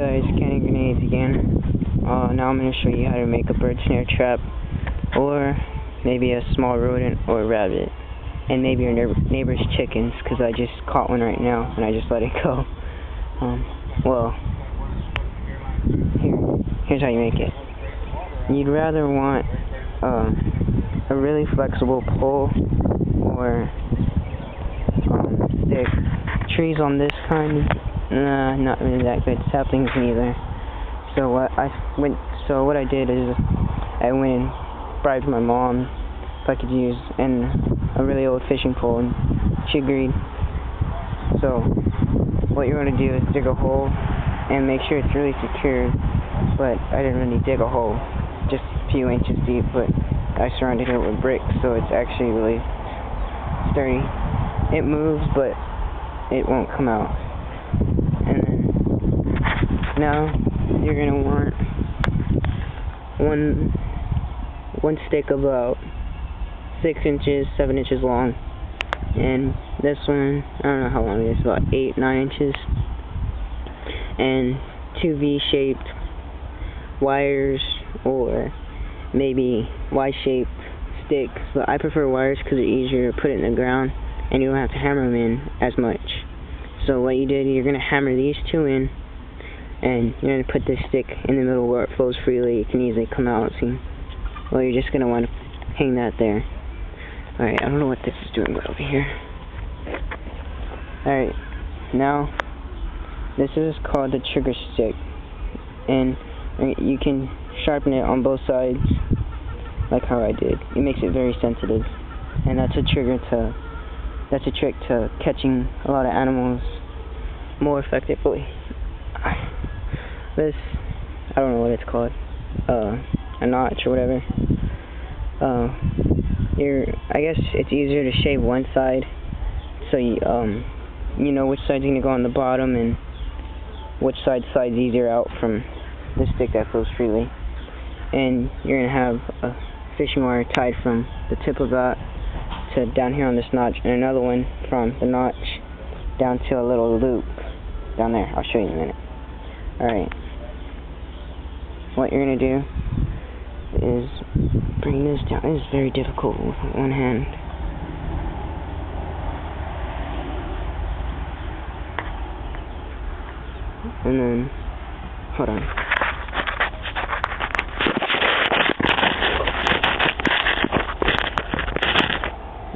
guys, Candy Grenades again. Now I'm going to show you how to make a bird snare trap, or maybe a small rodent or a rabbit, and maybe your neighbor's chickens, because I just caught one right now and I just let it go. Here's how you make it. You'd rather want a really flexible pole or stick. Trees on this kind, not really that good. Saplings neither. So what I did is I went and bribed my mom if I could use a really old fishing pole, and she agreed. So what you're going to do is dig a hole and make sure it's really secure. But I didn't really dig a hole, just a few inches deep, but I surrounded it with bricks, so it's actually really sturdy. It moves, but it won't come out. And then now you're gonna want one stick about 6 inches, 7 inches long, and this one, I don't know how long it is, about 8-9 inches, and 2 V-shaped wires, or maybe Y-shaped sticks, but I prefer wires because they're easier to put it in the ground and you don't have to hammer them in as much. So what you did, you're going to hammer these two in, and you're going to put this stick in the middle where it flows freely. It can easily come out. See? Well, you're just going to want to hang that there. Alright, I don't know what this is doing over here. Alright, now this is called the trigger stick, and you can sharpen it on both sides like how I did. It makes it very sensitive, and that's a trick to catching a lot of animals more effectively. This, I don't know what it's called, a notch or whatever. I guess it's easier to shave one side, so you know which side's gonna go on the bottom and which slides easier out from the stick that flows freely. And you're gonna have a fishing wire tied from the tip of that to down here on this notch, and another one from the notch down to a little loop down there. I'll show you in a minute. Alright, what you're gonna do is bring this down. It's very difficult with one hand. And then, hold on.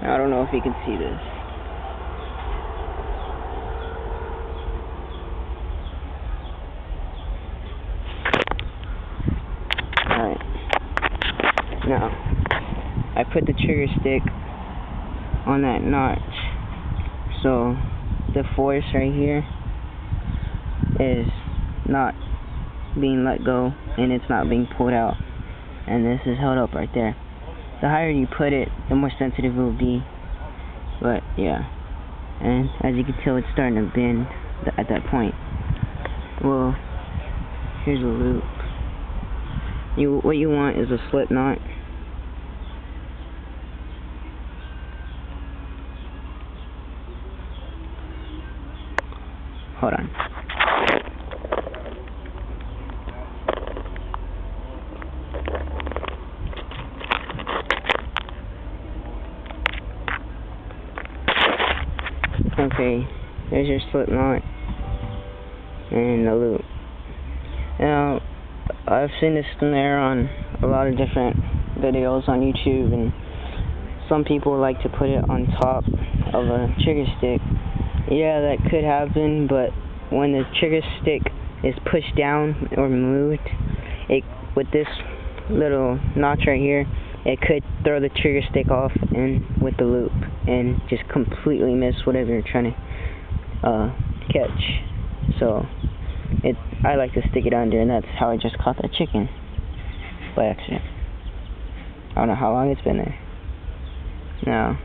I don't know if you can see this. Alright. Now, I put the trigger stick on that notch, so the force right here is not being let go, and it's not being pulled out, and this is held up right there. The higher you put it, the more sensitive it will be. But yeah, and as you can tell, it's starting to bend at that point. Well, here's a loop. What you want is a slip knot. Hold on. Okay, there's your slip knot and the loop. Now, I've seen this snare on a lot of different videos on YouTube, and some people like to put it on top of a trigger stick. Yeah, that could happen, but when the trigger stick is pushed down or moved, with this little notch right here, it could throw the trigger stick off and with the loop and just completely miss whatever you're trying to catch. So I like to stick it under, and that's how I just caught that chicken by accident. I don't know how long it's been there. Now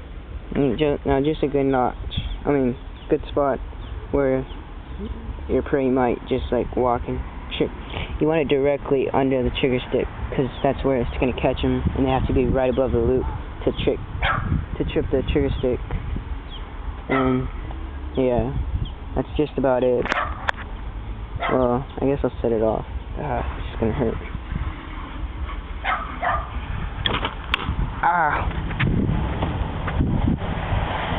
just a good notch. I mean, good spot where your prey might just like walk and trip. You want it directly under the trigger stick, because that's where it's going to catch them, and they have to be right above the loop to trip the trigger stick. And yeah, that's just about it. Well, I guess I'll set it off. It's just gonna hurt. Ah!